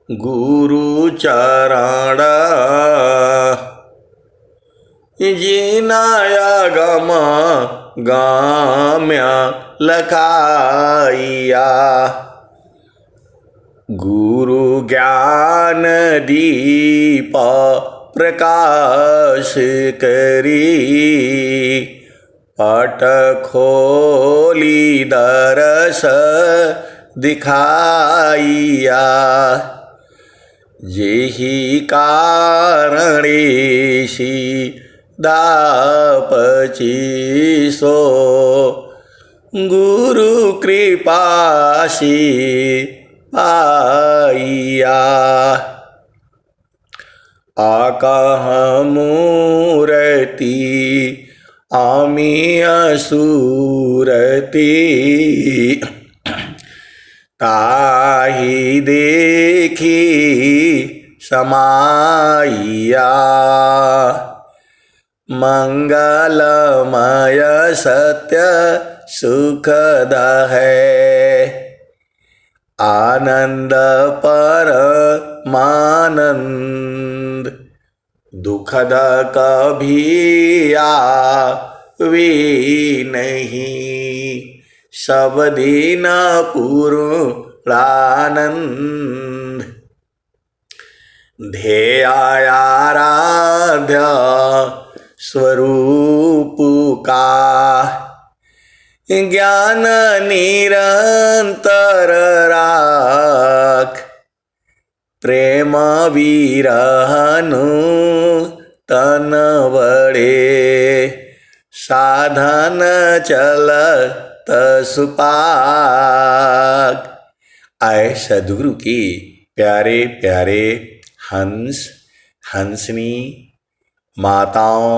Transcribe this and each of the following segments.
गुरु चरण जिनाया गम गाम्य लखाइया। गुरु ज्ञान दीप प्रकाश करी पट खोली दरस दिखाइया। जेहि कारणेशी दापची सो गुरु कृपासी पाइया। आकह मूरति आमी असुरति ताहि देखी समाइया। मंगलमय सत्य सुखद है आनंद परमानंद। दुखद कभी आवे नहीं सब दिन पूर्णानंद। ध्येयाराध्य स्वरूप का ज्ञान निरंतर राख। प्रेम विरहनु तन बड़े साधन चलत सुपाक। आए सद्गुरु की प्यारे प्यारे हंस हंसनी माताओं,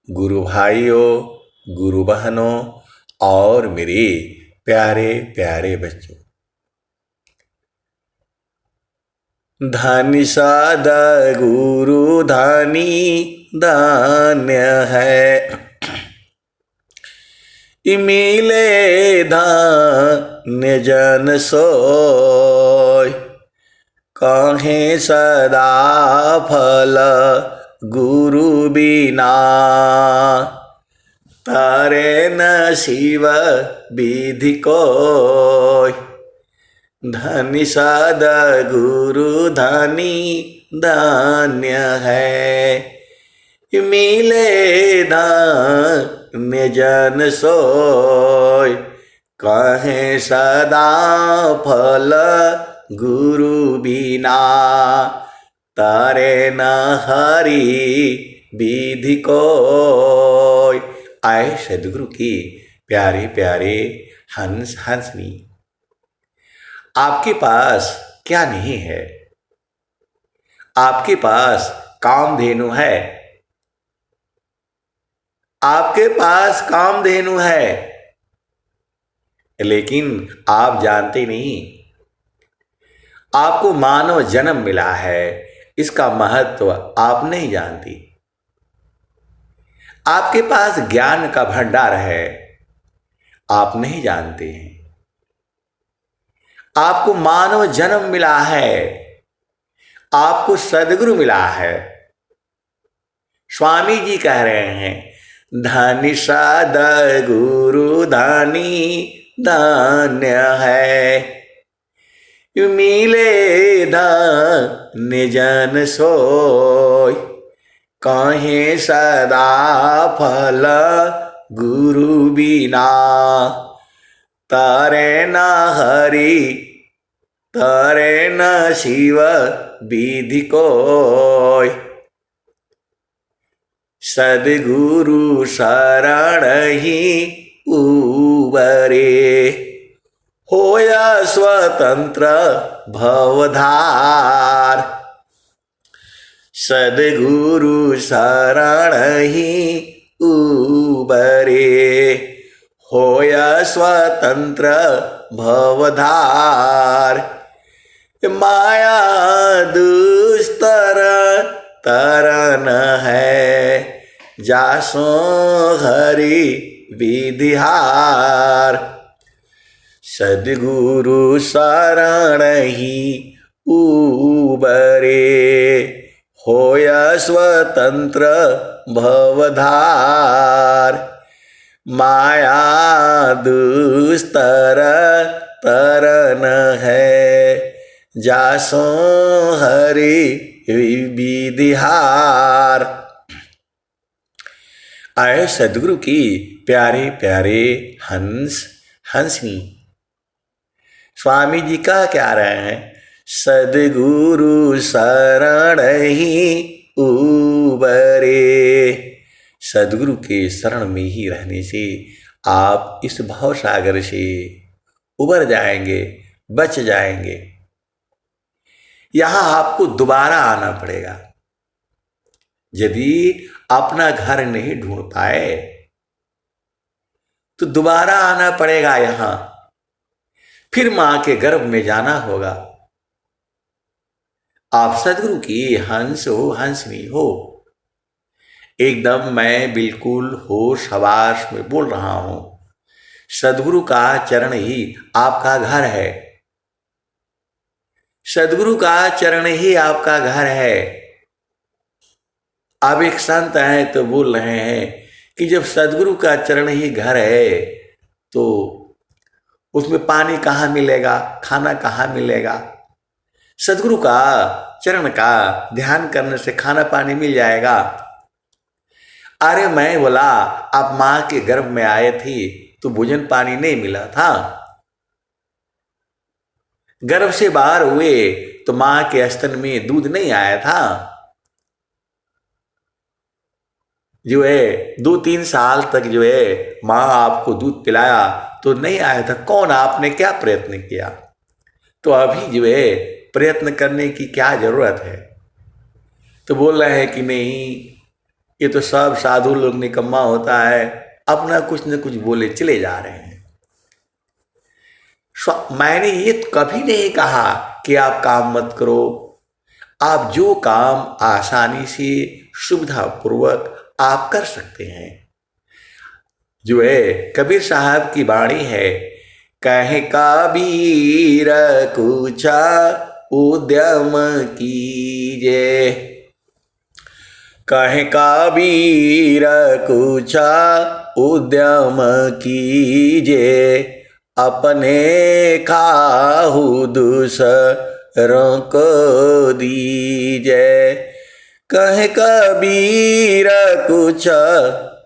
गुरु भाइयों, गुरु बहनों और मेरे प्यारे प्यारे बच्चों। धनि सद गुरु धनी धन्य है मिले धन्य जन सोय। कहे सदा फल गुरु बिना तारे नसीब विधि कोय। धनि सद गुरु धनी धन्य है मिले धन्य जन सोय। कहे सदा फल गुरु बिना तारे न हरि विधि कोय। आए सद्गुरु की प्यारे प्यारे हंस हंसनी। आपके पास क्या नहीं है? आपके पास कामधेनु है, आपके पास कामधेनु है, लेकिन आप जानते नहीं आपको मानव जन्म मिला है, इसका महत्व आप नहीं जानती। आपके पास ज्ञान का भंडार है, आप नहीं जानते हैं। आपको मानव जन्म मिला है, आपको सद्गुरु मिला है। स्वामी जी कह रहे हैं धनि सद गुरु धनी धन्य है मिले धन्य जन सोय। कहे सदा फल गुरु बिना तारे न हरि तारे न शिव विधि कोय। सद्गुरु शरण ही उबरे होया स्वतंत्र भवधार। सद्गुरु शरण ही उबरे होया स्वतंत्र भवधार। माया दुस्तर तरन है जासो हरि विधिहार। सद्गुरु शरण ही उबरे होय स्वतंत्र भवधार माया दुस्तर तरन है जासो हरि विधिहार। आए सदगुरु की प्यारे प्यारे हंस हंसनी। स्वामी जी कह क्या रहे हैं? सदगुरु शरण ही उबरे। सदगुरु के शरण में ही रहने से आप इस भव सागर से उबर जाएंगे, बच जाएंगे। यहां आपको दोबारा आना पड़ेगा। यदि अपना घर नहीं ढूंढ पाए तो दोबारा आना पड़ेगा यहां, फिर मां के गर्भ में जाना होगा। आप सदगुरु की हंस हो, हंसनी हो। एकदम मैं बिल्कुल होश हवास में बोल रहा हूं। सदगुरु का चरण ही आपका घर है। सदगुरु का चरण ही आपका घर है। अब एक संत हैं तो बोल रहे हैं कि जब सदगुरु का चरण ही घर है तो उसमें पानी कहाँ मिलेगा, खाना कहाँ मिलेगा? सदगुरु का चरण का ध्यान करने से खाना पानी मिल जाएगा। अरे मैं बोला, आप माँ के गर्भ में आए थे तो भोजन पानी नहीं मिला था। गर्भ से बाहर हुए तो माँ के स्तन में दूध नहीं आया था। जो है 2-3 साल तक जो है माँ आपको दूध पिलाया तो नहीं आया था। कौन, आपने क्या प्रयत्न किया? तो अभी जो है प्रयत्न करने की क्या जरूरत है? तो बोल रहे हैं कि नहीं, ये तो सब साधु लोग निकम्मा होता है, अपना कुछ न कुछ बोले चले जा रहे हैं। मैंने ये तो कभी नहीं कहा कि आप काम मत करो। आप जो काम आसानी से सुविधापूर्वक आप कर सकते हैं। जो है कबीर साहब की वाणी है, कहे कबीर कुछ उद्यम कीजे। कहे कबीर कुछ उद्यम कीजे, अपने खाहु दूसरों को दीजे। कहे कबीर कुछ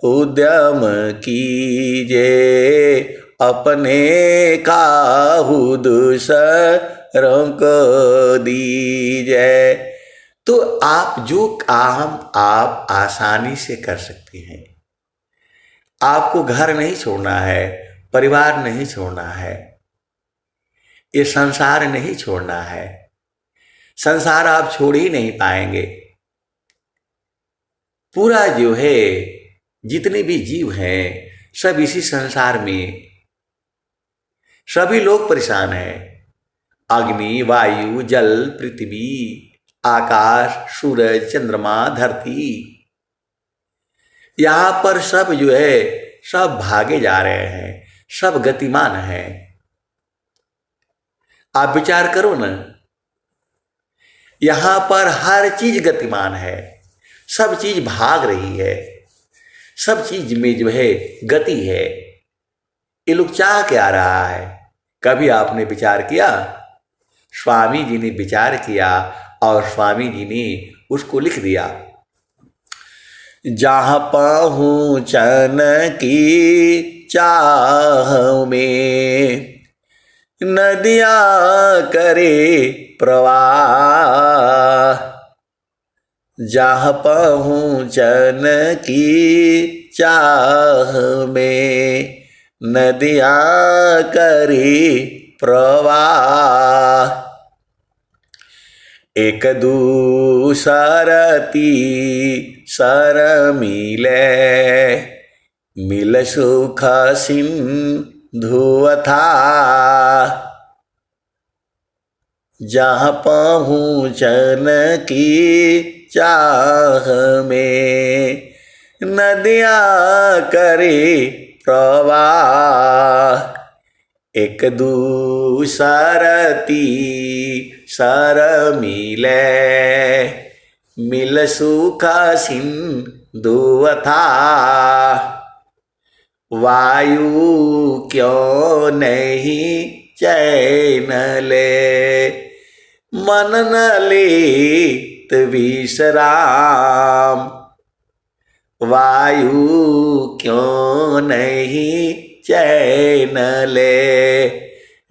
उद्यम कीजे, अपने खाहु दूसरों को दीजे। तो आप जो काम आप आसानी से कर सकते हैं। आपको घर नहीं छोड़ना है, परिवार नहीं छोड़ना है, ये संसार नहीं छोड़ना है। संसार आप छोड़ ही नहीं पाएंगे। पूरा जो है जितने भी जीव हैं सब इसी संसार में, सभी लोग परेशान हैं। अग्नि, वायु, जल, पृथ्वी, आकाश, सूरज, चंद्रमा, धरती, यहाँ पर सब जो है सब भागे जा रहे हैं, सब गतिमान हैं। आप विचार करो ना, यहाँ पर हर चीज गतिमान है, सब चीज भाग रही है, सब चीज में जो है गति है। ये लोग चाह क्या रहा है? कभी आपने विचार किया? स्वामी जी ने विचार किया और स्वामी जी ने उसको लिख दिया। जहाँ पहुँचन की चाह में नदियाँ करे प्रवाह। जहाँ पहुँचन की चाह में नदियाँ करे प्रवाह। एक दूसरती सर मिले, मिल सुख सिंधु अथाह। जहाँ पहुँचन की चाह में नदियाँ करे प्रवाह। एक दूसरती सर मिले, मिल सुख सिंधु था, वायु क्यों नहीं चैन ले, मन न लेत विश्राम, वायु क्यों नहीं चैन ले,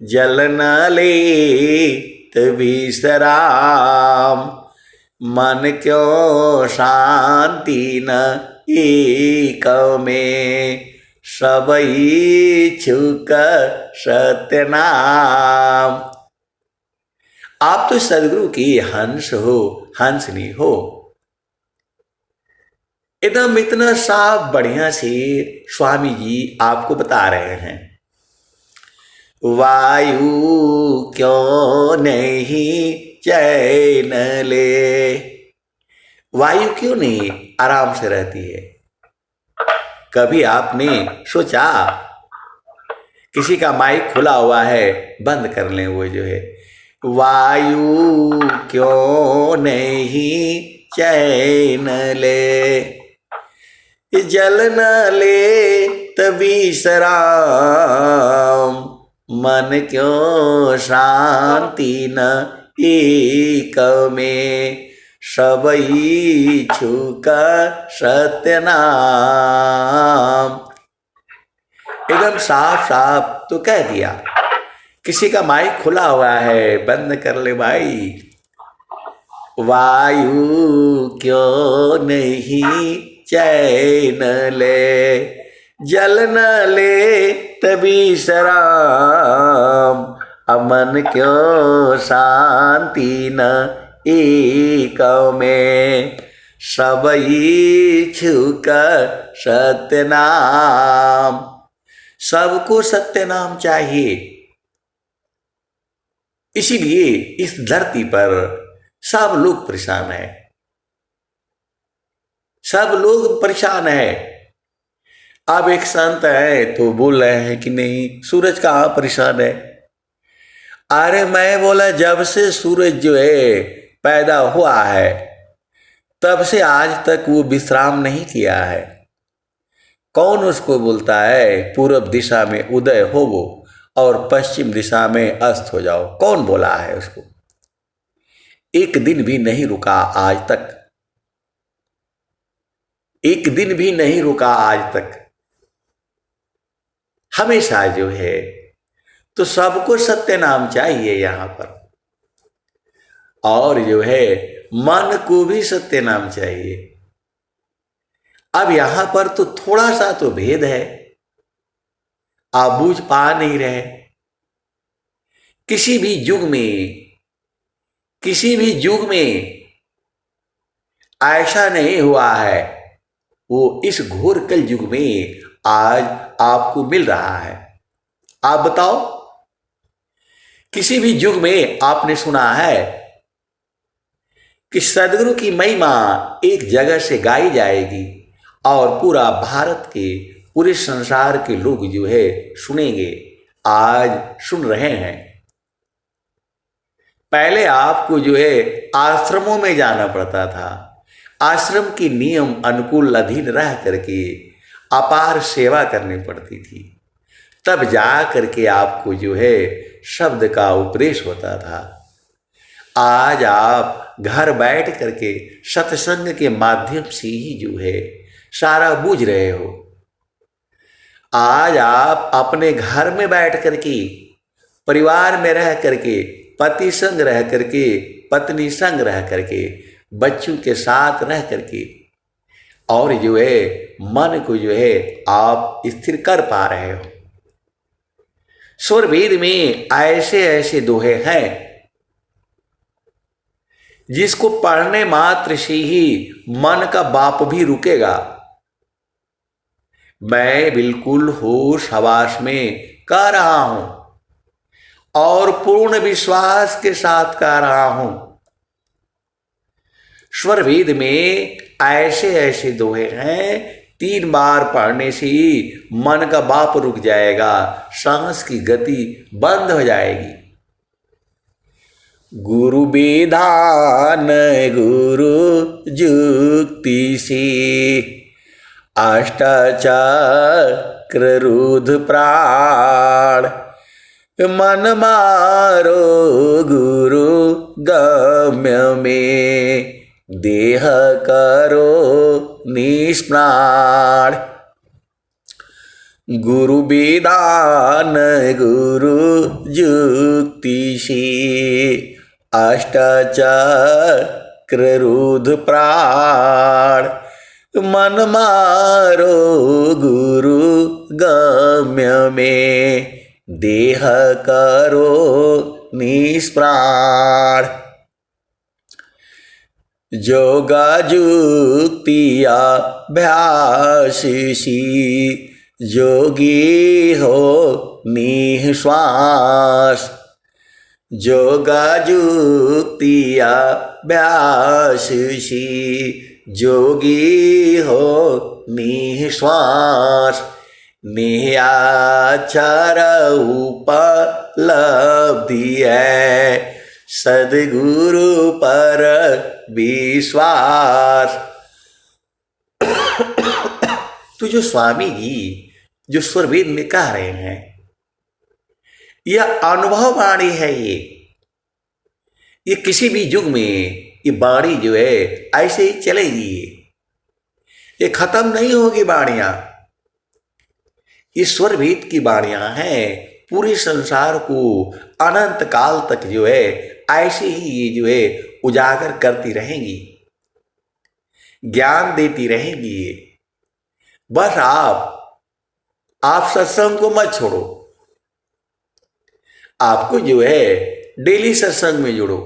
जल न लेत विश्राम, मन क्यों शांति न एक में, सब इच्छुक सत्य नाम। आप तो सदगुरु की हंस हो, हंसनी हो। एकदम इतना साफ बढ़िया से स्वामी जी आपको बता रहे हैं। वायु क्यों नहीं चैन ले, वायु क्यों नहीं आराम से रहती है। कभी आपने सोचा किसी का माइक खुला हुआ है, बंद कर लें वो जो है, वायु क्यों नहीं चैन ले, जल न ले तभी सराम, मन क्यों शांति न एक में, सब इच्छुक सत्य नाम। एकदम साफ साफ तो कह दिया। किसी का माइक खुला हुआ है, बंद कर ले भाई। वायु क्यों नहीं चैन ले, जल न ले तभी सराम, अमन क्यों शांति न एक में, सब इच्छुक सत्य नाम। सबको सत्य नाम चाहिए। इसीलिए इस धरती पर सब लोग परेशान है, सब लोग परेशान है। अब एक संत है तो बोल रहे हैं कि नहीं सूरज कहाँ परेशान है। अरे मैं बोला जब से सूरज जो है पैदा हुआ है तब से आज तक वो विश्राम नहीं किया है। कौन उसको बोलता है पूर्व दिशा में उदय हो वो और पश्चिम दिशा में अस्त हो जाओ, कौन बोला है उसको। एक दिन भी नहीं रुका आज तक, एक दिन भी नहीं रुका आज तक, हमेशा जो है। तो सबको सत्य नाम चाहिए यहाँ पर, और जो है मन को भी सत्य नाम चाहिए। अब यहां पर तो थोड़ा सा तो भेद है, आप बूझ पा नहीं रहे। किसी भी युग में, किसी भी युग में ऐसा नहीं हुआ है, वो इस घोर कल युग में आज आपको मिल रहा है। आप बताओ, किसी भी युग में आपने सुना है कि सदगुरु की महिमा एक जगह से गाई जाएगी और पूरा भारत के, पूरे संसार के लोग जो है सुनेंगे। आज सुन रहे हैं। पहले आपको जो है आश्रमों में जाना पड़ता था, आश्रम के नियम अनुकूल अधीन रह करके अपार सेवा करनी पड़ती थी, तब जा करके आपको जो है शब्द का उपदेश होता था। आज आप घर बैठ करके सत्संग के माध्यम से ही जो है सारा बूझ रहे हो। आज आप अपने घर में बैठ करके, परिवार में रह करके, पति संग रह करके, पत्नी संग रह करके, बच्चों के साथ रह करके, और जो है मन को जो है आप स्थिर कर पा रहे हो। स्वरवेद में ऐसे ऐसे दोहे हैं जिसको पढ़ने मात्र से ही मन का बाप भी रुकेगा। मैं बिल्कुल होश हवास में कह रहा हूं और पूर्ण विश्वास के साथ कह रहा हूं। स्वरवेद में ऐसे ऐसे दोहे हैं, 3 बार पढ़ने से ही मन का बाप रुक जाएगा, सांस की गति बंद हो जाएगी। गुरु विधान गुरु जुक्ति से अष्टाचक्र रुद्र प्राण मन मारो गुरु गम्य में देह करो निष्प्राण। गुरु विधान गुरु जुक्ति से अष्टाचक्र रुद्र प्राण मन मारो गुरु गम्य में देह करो निष्प्राण। योगा जुक्ति अभ्यास सी योगी हो निःश्वास। योगा जुक्ति अभ्यास सी योगी हो निःश्वास। निराचार उपलब्धि है सद्गुरु पर विश्वास। तो जो स्वामी जी जो स्वरवेद में कह रहे हैं, यह अनुभव वाणी है। ये किसी भी युग में ये वाणी जो है ऐसे ही चलेगी, ये खत्म नहीं होगी वाणियां। ये स्वरवेद की वाणियां हैं, पूरे संसार को अनंत काल तक जो है ऐसे ही ये जो है उजागर करती रहेंगी, ज्ञान देती रहेंगी। बस आप सत्संग को मत छोड़ो, आपको जो है डेली सत्संग में जुड़ो,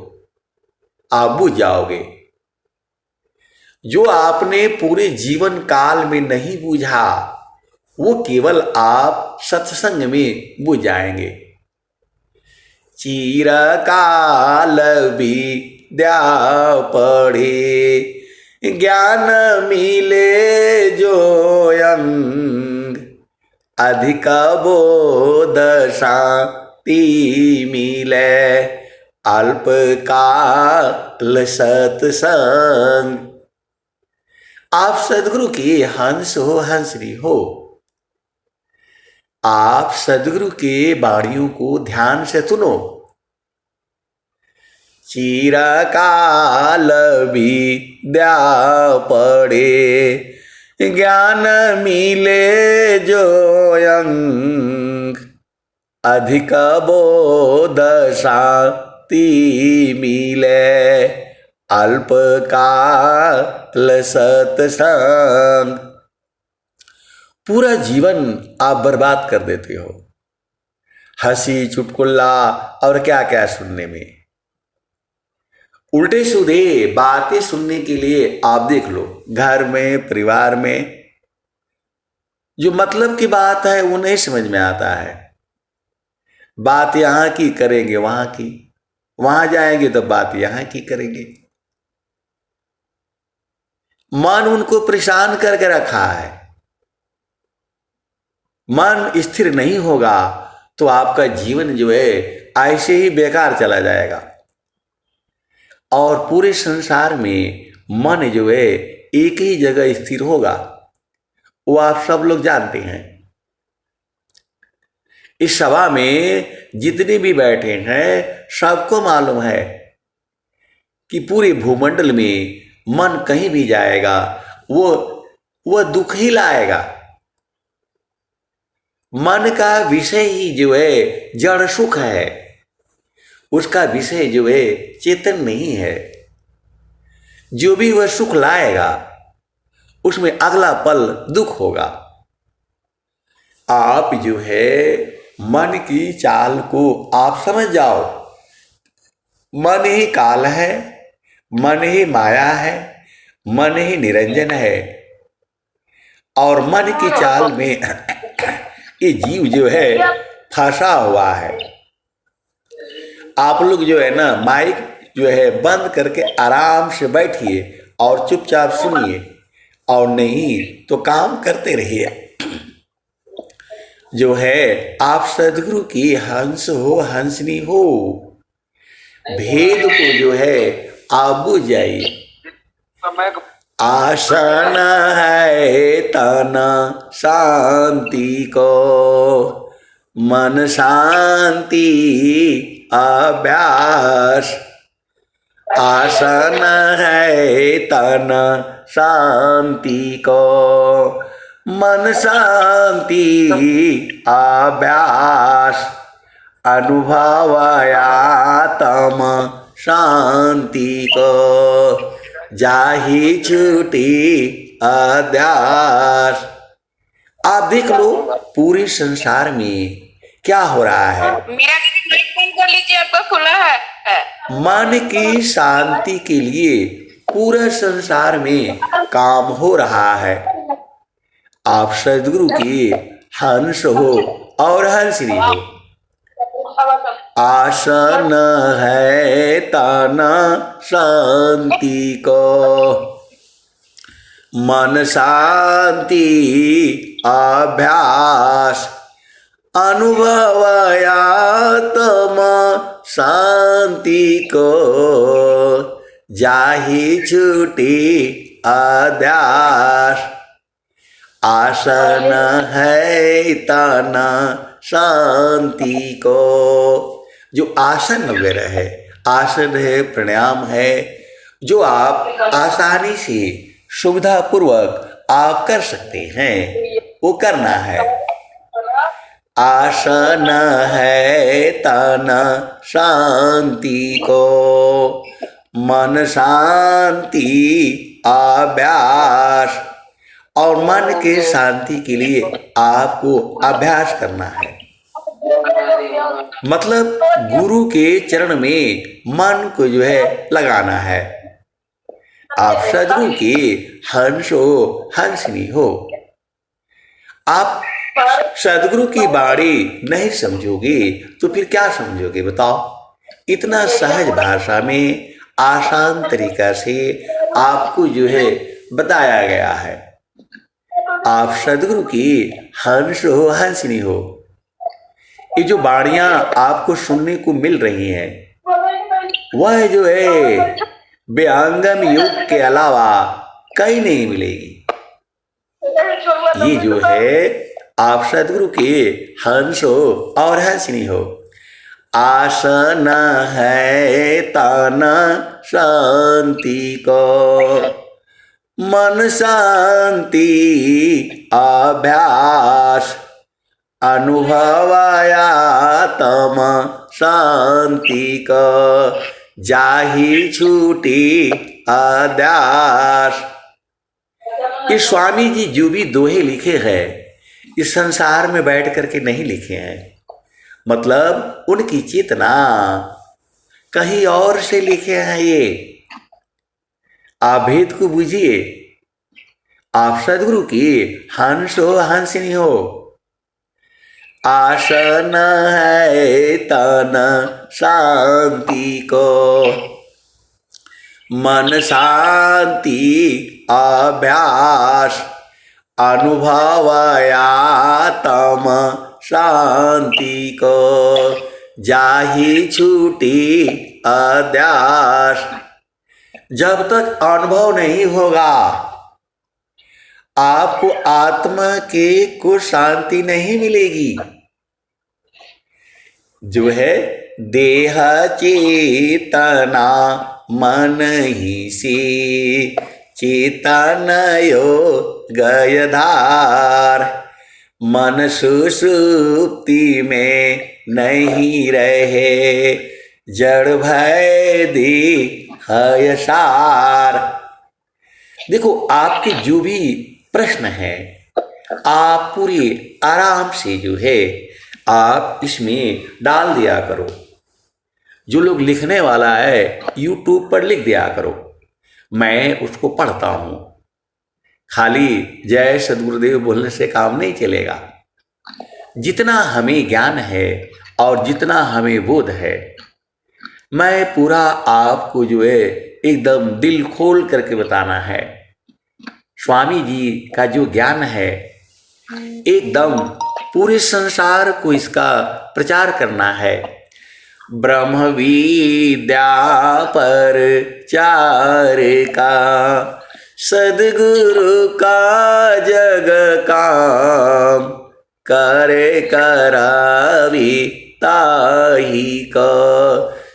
आप बुझ जाओगे। जो आपने पूरे जीवन काल में नहीं बूझा वो केवल आप सत्संग में बुझ जाएंगे। चिरकाल विद्या पढ़े ज्ञान मिले जो अंग। अधिक बोध शांति मिले अल्प काल सत्संग। आप सद्गुरु के हंस हो, हंसनी हो। आप सद्गुरु के वाणियों को ध्यान से सुनो। चिरकाल विद्या पढ़े ज्ञान मिले जो अंग। अधिक बोध शांति मिले अल्प काल सत्संग। पूरा जीवन आप बर्बाद कर देते हो हंसी चुटकुल्ला और क्या क्या सुनने में। उल्टे सीधे बातें सुनने के लिए आप देख लो, घर में परिवार में जो मतलब की बात है वो नहीं समझ में आता है। बात यहाँ की करेंगे वहां की, वहां जाएंगे तो बात यहाँ की करेंगे। मन उनको परेशान करके रखा है। मन स्थिर नहीं होगा तो आपका जीवन जो है ऐसे ही बेकार चला जाएगा। और पूरे संसार में मन जो है एक ही जगह स्थिर होगा, वो आप सब लोग जानते हैं। इस सभा में जितने भी बैठे हैं सबको मालूम है कि पूरे भूमंडल में मन कहीं भी जाएगा वो दुख ही लाएगा। मन का विषय ही जो है जड़ सुख है, उसका विषय जो है चेतन नहीं है। जो भी वह सुख लाएगा उसमें अगला पल दुख होगा। आप जो है मन की चाल को आप समझ जाओ। मन ही काल है, मन ही माया है, मन ही निरंजन है। और मन की चाल में ये जीव जो है फंसा हुआ है। आप लोग जो है ना माइक जो है बंद करके आराम से बैठिए और चुपचाप सुनिए, और नहीं तो काम करते रहिए। जो है आप सद्गुरु की हंस हो, हंसनी हो। भेद को जो है आप बुझ जाइए। आसन है तन शांति को, मन शांति अभ्यास। आसन है तन शांति को, मन शांति अभ्यास। अनुभवया तम शांति को, जाहि छूटी अध्यास। आप देख लो पूरे संसार में क्या हो रहा है। मेरा बंद कर लीजिए, आपका खुला है। मन की शांति के लिए पूरा संसार में काम हो रहा है। आप सदगुरु की हंस हो और हंसनी हो। आसन है तन शांति को, मन शांति अभ्यास। अनुभवया तम शांति को, जाहि छूटी अध्यास। आसन है तन शांति को, जो आसन वगैरह है, आसन है, प्राणायाम है, जो आप आसानी से सुविधापूर्वक आप कर सकते हैं, वो करना है। आसन है तन शांति को, मन शांति अभ्यास। और मन के शांति के लिए आपको अभ्यास करना है। मतलब गुरु के चरण में मन को जो है लगाना है। आप सदगुरु के हंस हो, हंसनी हो। आप सदगुरु की बाणी नहीं समझोगे तो फिर क्या समझोगे बताओ। इतना सहज भाषा में आसान तरीका से आपको जो है बताया गया है। आप सदगुरु की हंस हो, हंसनी हो। ये जो बाणियां आपको सुनने को मिल रही हैं, वह जो है व्यंगम युग के अलावा कहीं नहीं मिलेगी। ये जो है आप सदगुरु के हंस हो और हंसनी हो। आसन है तन शांति को, मन शांति अभ्यास। अनुभवया तम शांति को, जाहि छूटी अध्यास। ये स्वामी जी जो भी दोहे लिखे हैं, इस संसार में बैठ करके नहीं लिखे हैं। मतलब उनकी चेतना कहीं और से लिखे हैं। ये आप भेद को बुझिए। आप सदगुरु की हंस हो, हंसनी हो। आसन है तन शांति को, मन शांति अभ्यास। अनुभवया तम शांति को, जाहि छूटी अध्यास। जब तक अनुभव नहीं होगा आपको आत्मा के को शांति नहीं मिलेगी। जो है देह चेतना मन ही से, चेतनयो गयधार। मन सुषुप्ति में नहीं रहे, जड़ भय देह सार। देखो आपके जो भी प्रश्न है, आप पूरी आराम से जो है आप इसमें डाल दिया करो। जो लोग लिखने वाला है YouTube पर लिख दिया करो, मैं उसको पढ़ता हूँ। खाली जय सद्गुरुदेव बोलने से काम नहीं चलेगा। जितना हमें ज्ञान है और जितना हमें बोध है, मैं पूरा आपको जो है एकदम दिल खोल करके बताना है। स्वामी जी का जो ज्ञान है एकदम पूरे संसार को इसका प्रचार करना है। ब्रह्म विद्या पर चार का, सदगुरु का जग काम, करे करावी ताही का,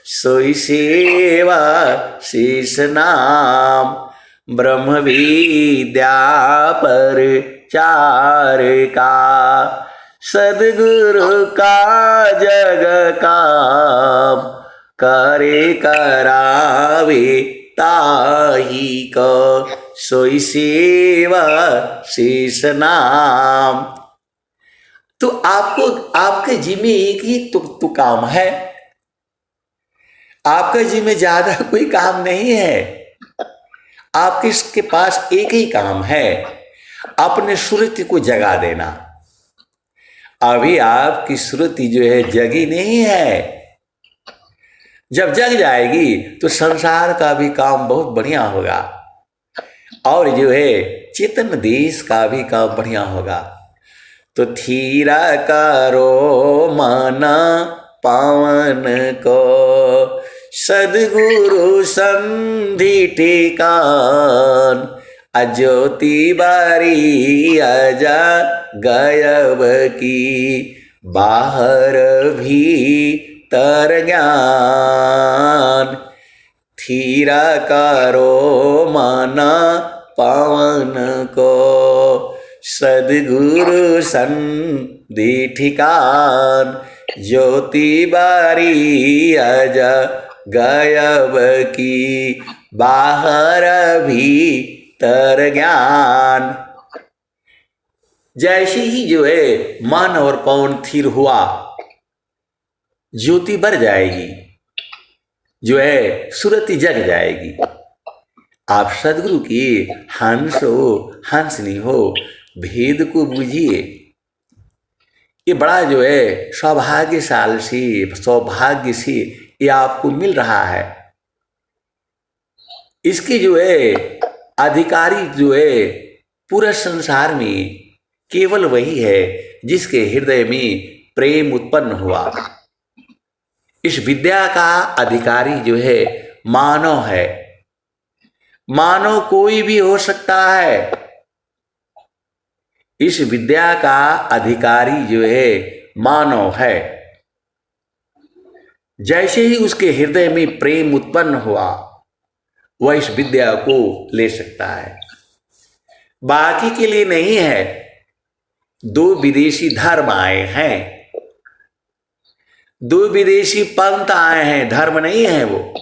सोई सेवा शीस नाम। ब्रह्म विद्या पर चार का, सदगुरु का जग काम, करे करावे ताही को, सोई सेवा शीस नाम। तो आपको आपके जी में एक ही तो काम है, आपके जी में ज्यादा कोई काम नहीं है। आपके इसके पास एक ही काम है, अपने सुरति को जगा देना। अभी आपकी सुरति जो है जगी नहीं है, जब जग जाएगी तो संसार का भी काम बहुत बढ़िया होगा, और जो है चेतन देश का भी काम बढ़िया होगा। तो थीरा करो मन पावन को, सदगुरु संधि ठिकान, अज्योति बारी अजा गायब की, बाहर भीतर ज्ञान। थीरा करो मन पावन को, सदगुरु संधि ठिकान, ज्योति बारी अजा गायब की, बाहर भीतर ज्ञान। जैसे ही जो है मन और पवन स्थिर हुआ, ज्योति बढ़ जाएगी, जो है सुरति जग जाएगी। आप सदगुरु की हंस हो हंसनी हो, भेद को बुझिए। ये बड़ा जो है सौभाग्य से ये आपको मिल रहा है। इसकी जो है अधिकारी जो है पूरे संसार में केवल वही है जिसके हृदय में प्रेम उत्पन्न हुआ। इस विद्या का अधिकारी जो है मानव है। मानव कोई भी हो सकता है। इस विद्या का अधिकारी जो है मानव है। जैसे ही उसके हृदय में प्रेम उत्पन्न हुआ, वह इस विद्या को ले सकता है, बाकी के लिए नहीं है। दो विदेशी धर्म आए हैं, दो विदेशी पंथ आए हैं, धर्म नहीं है वो।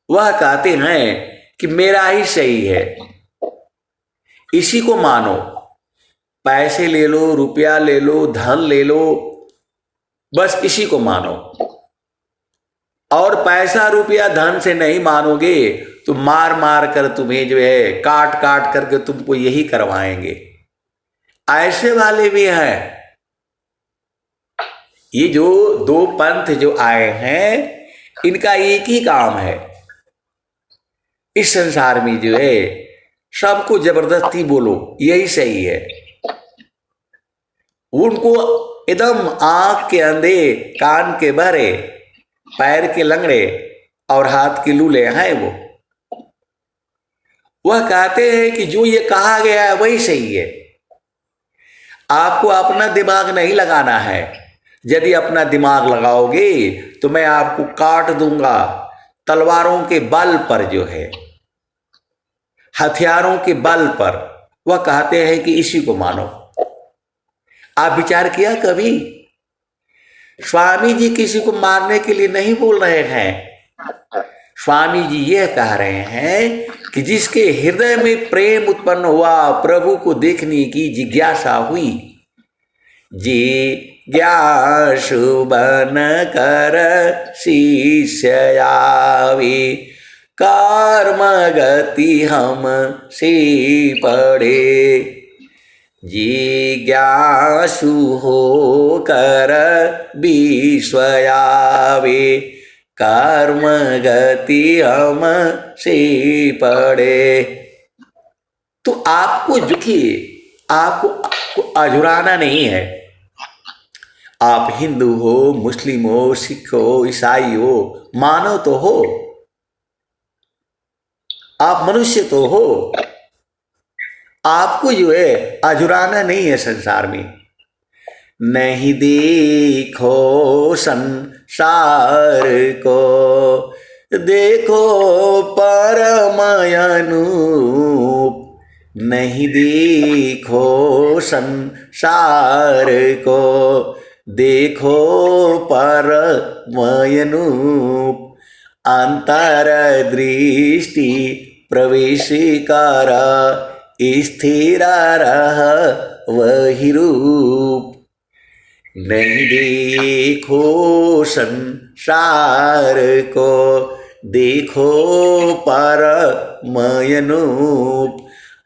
वह कहते हैं कि मेरा ही सही है, इसी को मानो। पैसे ले लो, रुपया ले लो, धन ले लो, बस इसी को मानो। और पैसा रुपया धन से नहीं मानोगे तो मार मार कर तुम्हें जो है काट काट करके तुमको यही करवाएंगे। ऐसे वाले भी हैं। ये जो दो पंथ जो आए हैं, इनका एक ही काम है, इस संसार में जो है सबको जबरदस्ती बोलो यही सही है। उनको एकदम आंख के अंधे, कान के बहरे, पैर के लंगड़े और हाथ के लूले हैं वो। वह कहते हैं कि जो ये कहा गया है वही सही है। आपको अपना दिमाग नहीं लगाना है। यदि अपना दिमाग लगाओगे तो मैं आपको काट दूंगा तलवारों के बल पर, जो है हथियारों के बल पर। वह कहते हैं कि इसी को मानो। आप विचार किया कभी? स्वामी जी किसी को मारने के लिए नहीं बोल रहे हैं। स्वामी जी यह कह रहे हैं कि जिसके हृदय में प्रेम उत्पन्न हुआ, प्रभु को देखने की जिज्ञासा हुई, जिज्ञासु बन कर शिष्य आवे, कर्म गति हम से पढ़े। जिज्ञासु हो कर विश्व आवे, कर्म गति हम से पढ़े। तो आपको देखिए, आपको अझुराना नहीं है, आप हिंदू हो, मुस्लिम हो, सिख हो, ईसाई हो, मानव तो हो, आप मनुष्य तो हो। आपको जो है अजुराना नहीं है संसार में। नहीं देखो संसार को, देखो परमायनूप। नहीं देखो संसार को, देखो परमायनूप। अंतरदृष्टि प्रवेश कर, स्थिर रह वही रूप। नहीं देखो संसार को, देखो परमयनूप।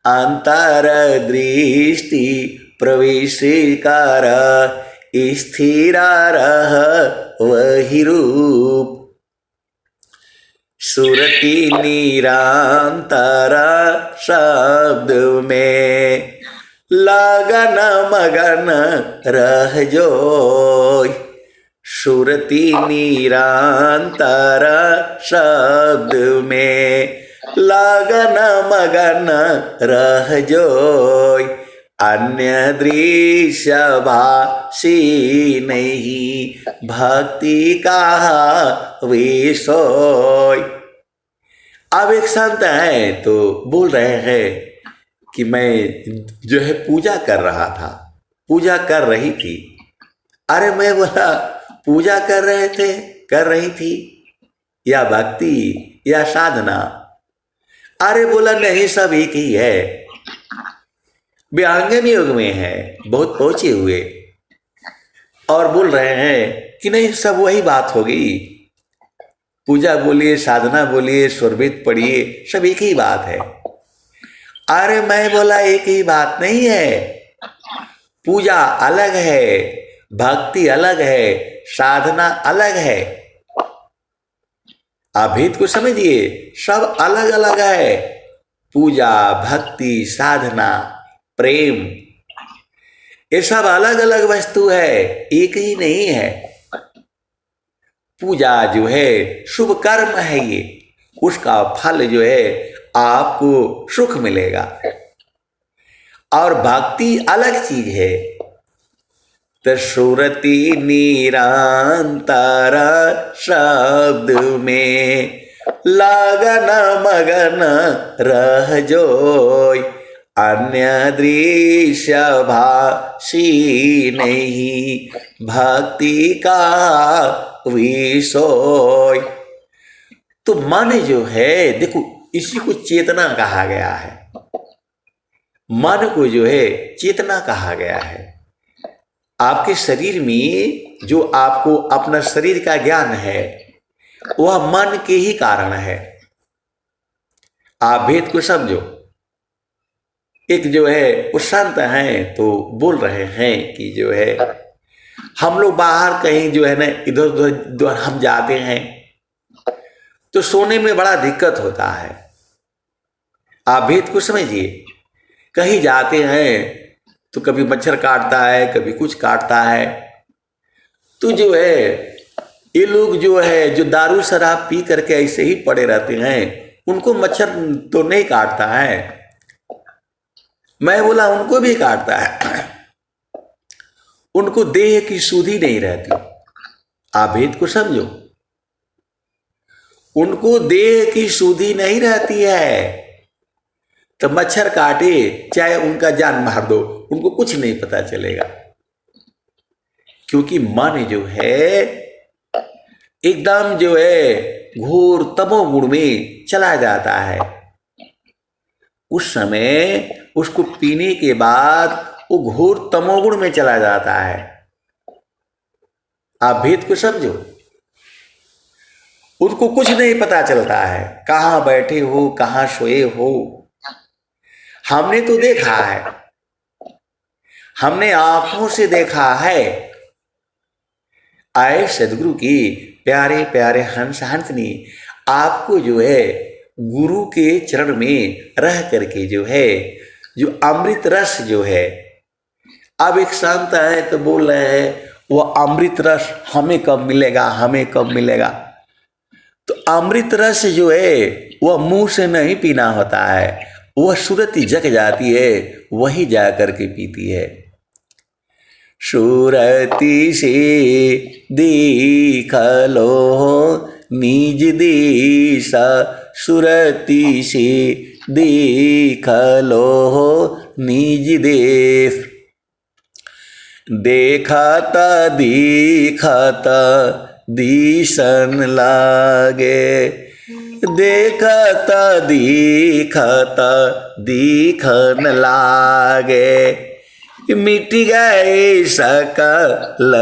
अंतरदृष्टि प्रवेश कर, स्थिर रह वही रूप। सुरति निरंतर शब्द में, लगन मगन रह जोय। सुरति निरंतर शब्द में, लगन मगन रह जोय। अन्य दृश्य भाषी नहीं, भक्ति का विषय। अब एक संत है तो बोल रहे हैं कि मैं जो है पूजा कर रहा था, पूजा कर रही थी। अरे मैं बोला पूजा कर रहे थे, कर रही थी, या भक्ति या साधना? अरे बोला नहीं, सब एक ही है। विहंगम युग में है, बहुत पहुंचे हुए, और बोल रहे हैं कि नहीं सब वही बात होगी। पूजा बोलिए, साधना बोलिए, स्वरवेद पढ़िए, सब एक ही बात है। अरे मैं बोला एक ही बात नहीं है। पूजा अलग है, भक्ति अलग है, साधना अलग है। आप भेद को समझिए, सब अलग अलग है। पूजा, भक्ति, साधना, प्रेम, ये सब अलग अलग वस्तु है, एक ही नहीं है। पूजा जो है शुभ कर्म है, ये उसका फल जो है आपको सुख मिलेगा। और भक्ति अलग चीज है। तो सुरति निरंतर शब्द में, लगन मगन रह जोय। अन्य दृश्य भाषी नहीं, भक्ति का विषय। तो मन जो है, देखो इसी को चेतना कहा गया है। मन को जो है चेतना कहा गया है। आपके शरीर में जो आपको अपना शरीर का ज्ञान है, वह मन के ही कारण है। आप भेद को समझो। एक जो है वो संत हैं तो बोल रहे हैं कि जो है हम लोग बाहर कहीं जो है ना इधर उधर हम जाते हैं तो सोने में बड़ा दिक्कत होता है। आप भेद को समझिए। कहीं जाते हैं तो कभी मच्छर काटता है, कभी कुछ काटता है। तो जो है ये लोग जो है जो दारू शराब पी करके ऐसे ही पड़े रहते हैं, उनको मच्छर तो नहीं काटता है। मैं बोला उनको भी काटता है, उनको देह की सुधि नहीं रहती। आप भेद को समझो। उनको देह की सुधि नहीं रहती है, तो मच्छर काटे चाहे उनका जान मार दो, उनको कुछ नहीं पता चलेगा। क्योंकि मन जो है एकदम जो है घोर तमोगुण में चला जाता है। उस समय उसको पीने के बाद वो घोर तमोगुण में चला जाता है। आप भेद को समझो। उनको कुछ नहीं पता चलता है, कहाँ बैठे हो, कहाँ सोए हो। हमने तो देखा है, हमने आंखों से देखा है। आए सदगुरु की प्यारे प्यारे हंस हंसनी, आपको जो है गुरु के चरण में रह करके जो है जो अमृत रस जो है। अब एक संत है तो बोल रहे हैं वह अमृत रस हमें कब मिलेगा, हमें कब मिलेगा। तो अमृत रस जो है वह मुंह से नहीं पीना होता है, वह सुरती जग जाती है, वही जा कर के पीती है। सुरती से देख लो निज दिशा, सुरती से देख लो निज देश। देखता देखता दिसन लागे, देखता देखता दिखन लागे। मिट गए सकल